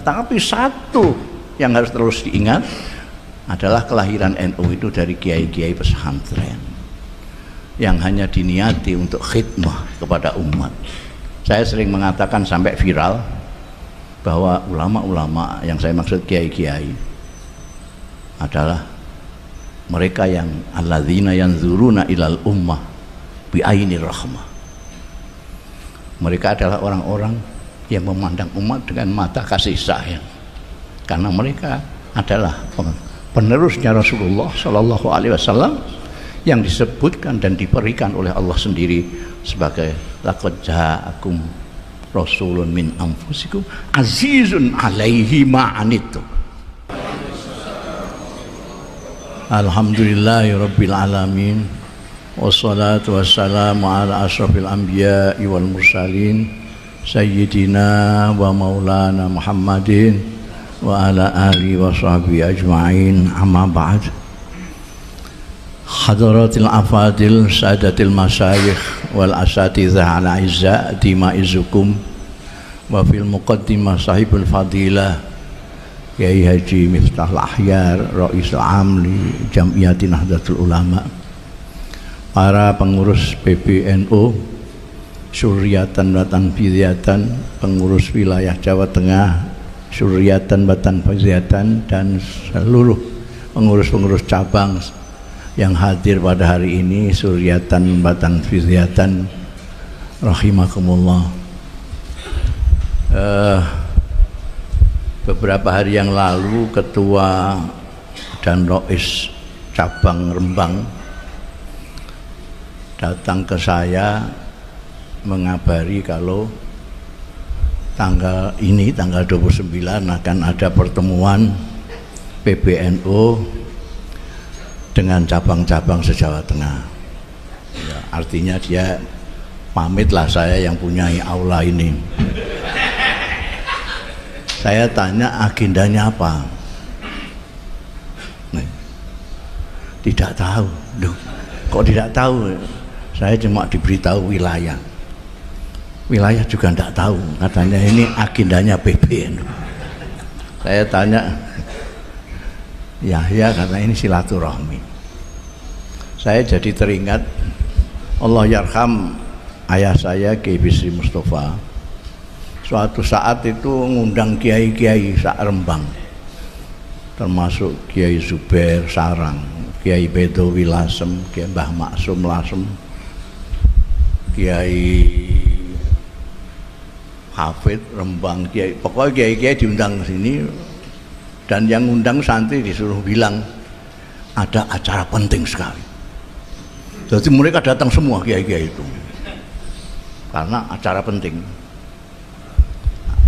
Tapi satu yang harus terus diingat adalah kelahiran NU itu dari kiai-kiai pesantren yang hanya diniati untuk khidmah kepada umat. Saya sering mengatakan sampai viral bahwa ulama-ulama yang saya maksud kiai-kiai adalah mereka yang alladzina yanzuruna ilal ummah bi ainir rahmah. Mereka adalah orang-orang yang memandang umat dengan mata kasih sayang, karena mereka adalah penerusnya Rasulullah Shallallahu Alaihi Wasallam yang disebutkan dan diberikan oleh Allah sendiri sebagai laqad ja'akum rasulun min anfusikum azizun alaihi ma'anittum. Alhamdulillahirabbil alamin wassalatu wassalamu ala asyrafil anbiya'i wal mursalin sayyidina wa maulana Muhammadin wa ala alihi wa sahbihi ajma'in, amma ba'd. Hadaratil afadil sadatil masyayikh wal asatidhah al izza dimaizukum wa fil muqaddimah sahibul fadilah Kiai Haji Miftahul Ahyar Ra'isul Amli Jam'iyati Nahdlatul Ulama, para pengurus PBNU Suryatan Batan Fidyatan, pengurus wilayah Jawa Tengah Suryatan Batan Fidyatan, dan seluruh pengurus-pengurus cabang yang hadir pada hari ini Suryatan Batan Fidyatan rahimakumullah. Beberapa hari yang lalu Ketua dan Rois cabang Rembang datang ke saya mengabari kalau tanggal 29 akan ada pertemuan PBNU dengan cabang-cabang se-Jawa Tengah. Ya, artinya dia pamitlah saya yang punya aula ini. Saya tanya agendanya apa? Nih, tidak tahu. Loh, kok tidak tahu? Saya cuma diberitahu wilayah. Wilayah juga tidak tahu, katanya ini agendanya PBNU. Saya tanya, ya karena ini silaturahmi. Saya jadi teringat Allah yarham ayah saya Kiai Bisri Mustafa. Suatu saat itu ngundang kiai-kiai sak Rembang, termasuk Kiai Zubair Sarang, Kiai Bedowi Lasem, Kiai Mbah Maksum Lasem, Kiai Hafid Rembang, Kiai, pokoknya kiai-kiai diundang ke sini, dan yang undang santri disuruh bilang ada acara penting sekali. Jadi mereka datang semua kiai-kiai itu karena acara penting.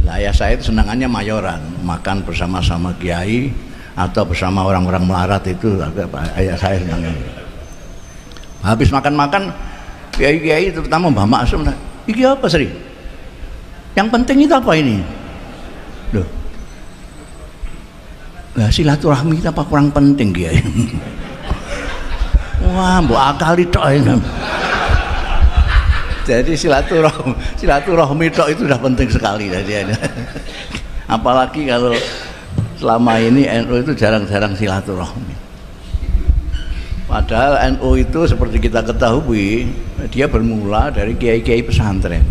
Nah, ayah saya itu senangannya mayoran, makan bersama-sama kiai atau bersama orang-orang melarat, itu ayah saya senangnya. Habis makan-makan, kiai-kiai terutama Mbah Maksum, iki apa Sri? Yang penting itu apa ini? Loh, nah, silaturahmi kita apa kurang penting kiai? Wah, mbok akali tok ini. Jadi silaturahmi tok itu sudah penting sekali tadi. Apalagi kalau selama ini NU itu jarang-jarang silaturahmi. Padahal NU itu seperti kita ketahui, dia bermula dari kiai-kiai pesantren.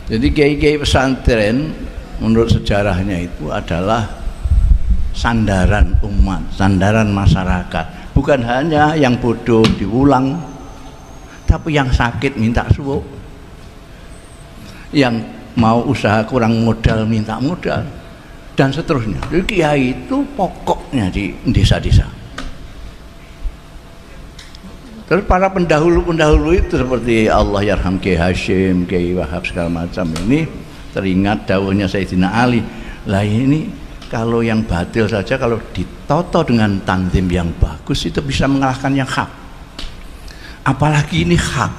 Jadi kiai-kiai pesantren menurut sejarahnya itu adalah sandaran umat, sandaran masyarakat. Bukan hanya yang bodoh diulang, tapi yang sakit minta suwuk, yang mau usaha kurang modal minta modal, dan seterusnya. Jadi kiai itu pokoknya di desa-desa. Terus para pendahulu-pendahulu itu seperti Allah yarham Kiai Hashim, Kiai Wahab segala macam ini teringat dawuhnya Sayyidina Ali. Lah ini kalau yang batil saja kalau ditoto dengan tanzim yang bagus itu bisa mengalahkan yang hak. Apalagi ini hak.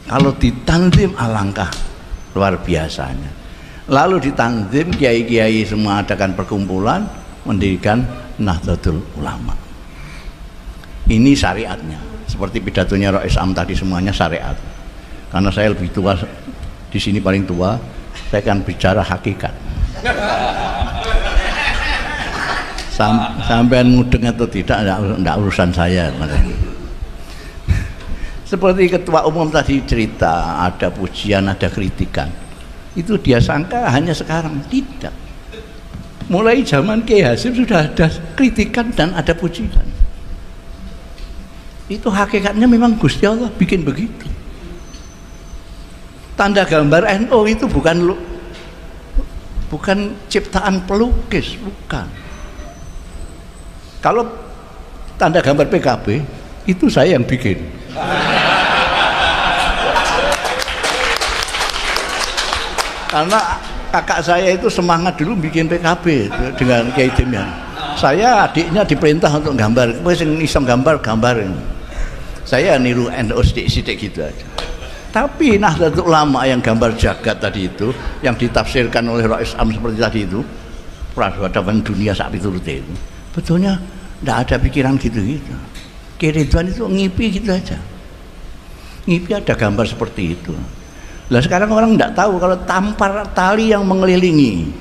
Kalau ditanzim alangkah luar biasanya. Lalu ditanzim kiai-kiai semua adakan perkumpulan mendirikan Nahdlatul Ulama. Ini syariatnya. seperti pidatonya Rais Am tadi, semuanya syariat. Karena saya lebih tua di sini, paling tua, saya akan bicara hakikat. Sampean mudeng atau tidak, enggak urusan saya. Seperti ketua umum tadi cerita, ada pujian, ada kritikan. Itu dia sangka hanya sekarang, tidak. Mulai zaman Kiai Hasyim sudah ada kritikan dan ada pujian. Itu hakikatnya memang Gusti Allah bikin begitu. Tanda gambar NU itu bukan ciptaan pelukis, bukan. Kalau tanda gambar PKB itu saya yang bikin. Karena kakak saya itu semangat dulu bikin PKB dengan Kiai Demian. Saya adiknya diperintah untuk gambar, wis iso gambarin. Saya niru NU sidik-sidik gitu aja. Tapi Nahdlatul Ulama yang gambar jagat tadi itu, yang ditafsirkan oleh Rais Am seperti tadi itu, peradaban dunia saat itu, betulnya tidak ada pikiran gitu-gitu. Kiai Ridwan itu ngipi gitu aja. Ngipi ada gambar seperti itu. Lah sekarang orang tidak tahu kalau tampar tali yang mengelilingi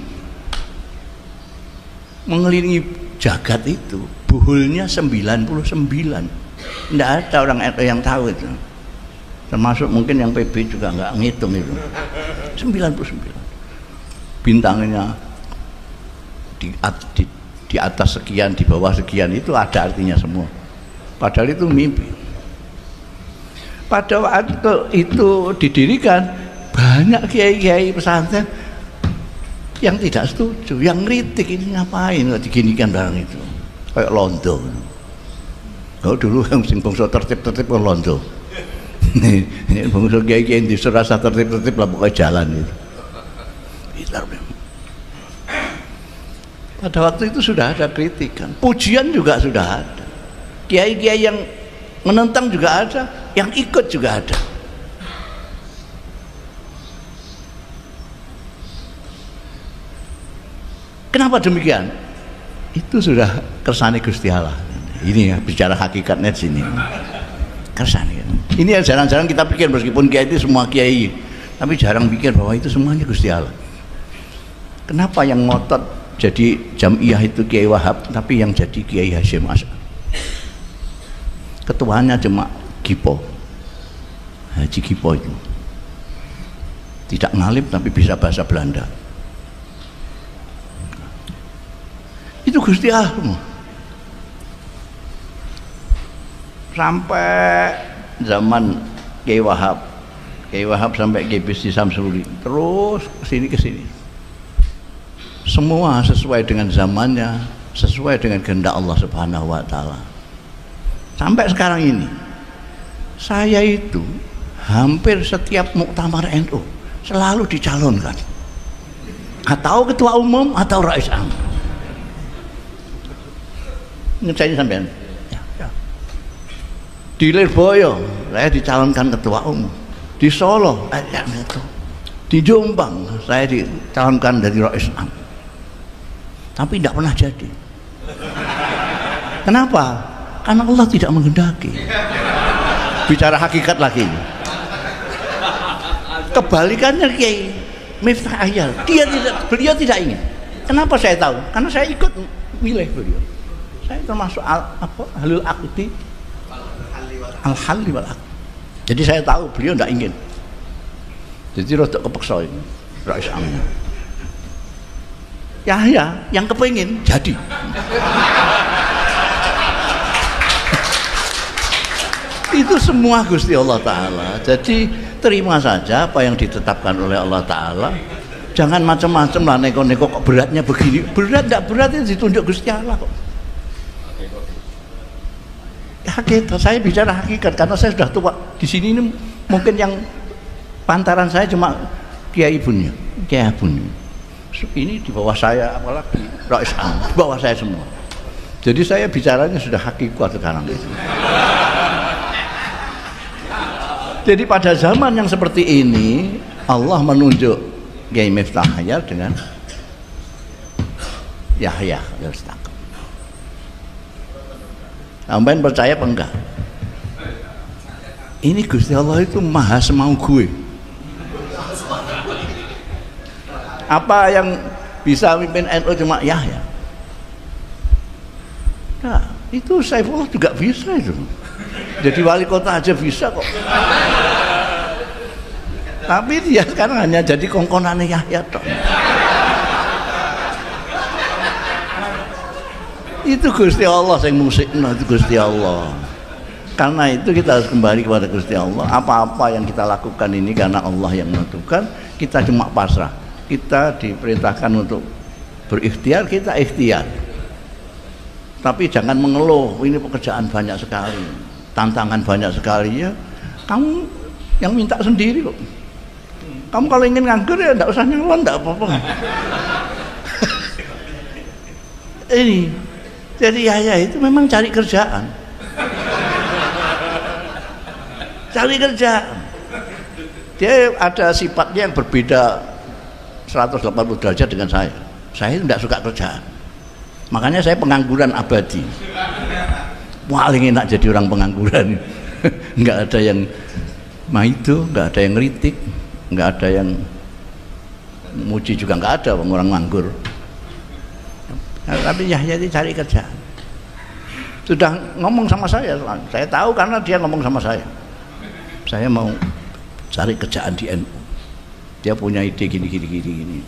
jagat itu, buhulnya 99. Tidak ada orang yang tahu itu. Termasuk mungkin yang PB juga nggak ngitung itu. 99. Bintangnya di atas sekian, di bawah sekian, itu ada artinya semua. Padahal itu mimpi. Pada waktu itu didirikan, banyak kiai-kiai pesantren yang tidak setuju, yang kritik, ini ngapain diginikan barang itu, kayak londo. Kalau dulu yang sing bangsa tertib-tertib kan londo. Ini bangsa kiai-kiai yang dirasa tertib-tertib lah pokoknya jalan itu. Pada waktu itu sudah ada kritikan, pujian juga sudah ada. Kiai-kiai yang menentang juga ada, yang ikut juga ada. Kenapa demikian? Itu sudah kersane Gusti Allah. Ini ya, bicara hakikatnya di sini. Kersane. Ini yang jarang-jarang kita pikir, meskipun kiai itu semua kiai, tapi jarang pikir bahwa itu semuanya Gusti Allah. Kenapa yang ngotot jadi Jam'iyah itu Kiai Wahab, tapi yang jadi Kiai Hasyim Asy'ari? Ketuanya cuma Gipo, Haji Gipo itu tidak ngalim tapi bisa bahasa Belanda. Itu Gusti Allah. Sampai zaman Kiai Wahab sampai Kiai Bisri Samsuri, terus ke sini. Semua sesuai dengan zamannya, sesuai dengan kehendak Allah Subhanahu wa taala. Sampai sekarang ini, saya itu hampir setiap muktamar NU selalu dicalonkan, atau ketua umum atau Rais Am. Ngecainya sampean. Ya. Di Lirboyo saya dicalonkan ketua umum. Di Solo ya, itu. Di Jombang saya dicalonkan dari Rais Am. Tapi tidak pernah jadi. Kenapa? Karena Allah tidak menghendaki. Bicara hakikat lagi. Kebalikannya Kiai Miftah Ahyar, beliau tidak ingin. Kenapa saya tahu? Karena saya ikut milih beliau. Saya termasuk ahlul aqdi, al-halli wal aqdi. Jadi saya tahu beliau tidak ingin. Jadi rodok kepeksa ini Rais Amnya. Ya, yang kepengin jadi. Itu semua Gusti Allah Ta'ala. Jadi terima saja apa yang ditetapkan oleh Allah Ta'ala. Jangan macam-macam lah, neko-neko kok beratnya begini. Berat tidak berat itu ditunjuk Gusti Allah kok. Hakikat, saya bicara hakikat karena saya sudah tua. Di sini ini mungkin yang pantaran saya cuma Kiai Ibunya, Kiai Ibunya. Ini di bawah saya, apalagi Rais Am, di bawah saya semua. Jadi saya bicaranya sudah hakikat sekarang itu. Jadi pada zaman yang seperti ini Allah menunjuk Kiai Miftah Ahyar dengan Yahya Al-Istaqam. Sampeyan percaya apa enggak? ini Gusti Allah itu maha semau gue. Apa yang bisa mimpin NU cuma Yahya? Nah, itu Saifullah juga bisa itu. Jadi wali kota aja bisa kok. Tapi dia sekarang hanya jadi kongkonannya Yahya toh. Itu Gusti Allah yang musikna, itu Gusti Allah. Karena itu kita harus kembali kepada Gusti Allah. Apa-apa yang kita lakukan ini karena Allah yang menentukan, kita cuma pasrah. Kita diperintahkan untuk berikhtiar, kita ikhtiar. Tapi jangan mengeluh, ini pekerjaan banyak sekali, tantangan banyak sekali ya. Kamu yang minta sendiri kok. Kamu kalau ingin nganggur ya enggak usah nyalon, enggak apa-apa. Ini jadi Yahya itu memang cari kerjaan. Cari kerjaan. Dia ada sifatnya yang berbeda 180 derajat dengan saya. Saya tidak suka kerjaan. Makanya saya pengangguran abadi. Paling enak jadi orang pengangguran. Enggak ada yang maido, enggak ada yang ngeritik, enggak ada yang muji juga enggak ada orang nganggur. Tapi Yahya itu cari kerjaan. Sudah ngomong sama saya tahu karena dia ngomong sama saya. Saya mau cari kerjaan di NU. Dia punya ide gini.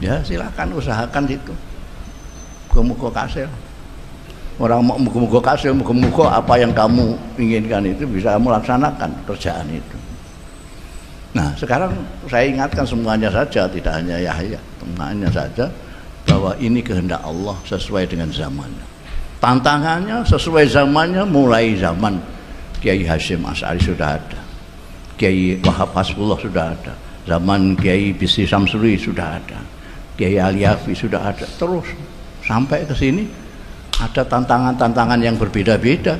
Ya silakan usahakan itu. Muga-muga kasil. Orang mau muga-muga kasil, muga-muga apa yang kamu inginkan itu bisa melaksanakan kerjaan itu. Nah sekarang saya ingatkan semuanya saja, tidak hanya Yahya, semuanya saja bahwa ini kehendak Allah sesuai dengan zamannya. Tantangannya sesuai zamannya, mulai zaman Kiai Hasyim Asy'ari sudah ada, Kiai Wahab Hasbullah sudah ada, zaman Kiai Bisri Samsuri sudah ada, Kiai Aliafi sudah ada, terus sampai ke sini ada tantangan-tantangan yang berbeda-beda,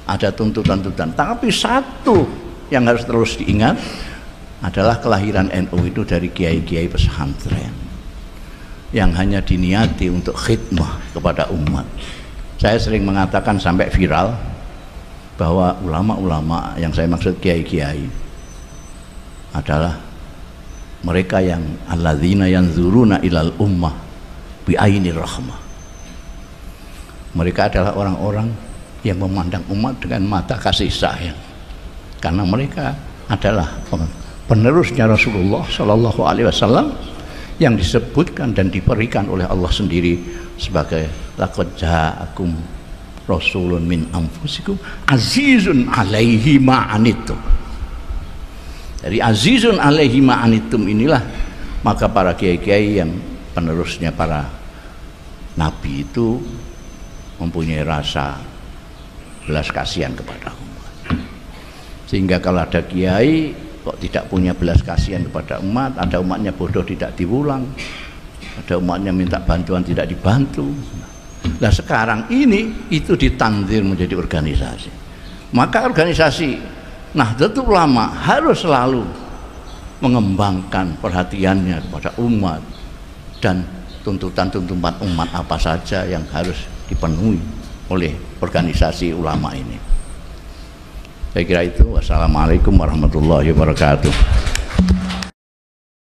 ada tuntutan-tuntutan. Tapi satu yang harus terus diingat adalah kelahiran NU itu dari kiai-kiai pesantren yang hanya diniati untuk khidmah kepada umat. Saya sering mengatakan sampai viral bahwa ulama-ulama yang saya maksud kiai-kiai adalah mereka yang alladzina yanzuruna ilal ummah bi'ainir rahmah. Mereka adalah orang-orang yang memandang umat dengan mata kasih sayang, karena mereka adalah penerusnya Rasulullah Shallallahu Alaihi Wasallam yang disebutkan dan diberikan oleh Allah sendiri sebagai laqad ja'akum rasulun min anfusikum azizun alaihi ma'anittum. Dari azizun alaihi ma'anittum inilah maka para kiai-kiai yang penerusnya para nabi itu mempunyai rasa belas kasihan kepada umat, sehingga kalau ada kiai kok tidak punya belas kasihan kepada umat, ada umatnya bodoh tidak diulang, ada umatnya minta bantuan tidak dibantu. Nah sekarang ini itu ditanzir menjadi organisasi. Maka organisasi Nahdlatul Ulama harus selalu mengembangkan perhatiannya kepada umat dan tuntutan-tuntutan umat apa saja yang harus dipenuhi oleh organisasi ulama ini. Saya kira itu. Wassalamualaikum warahmatullahi wabarakatuh.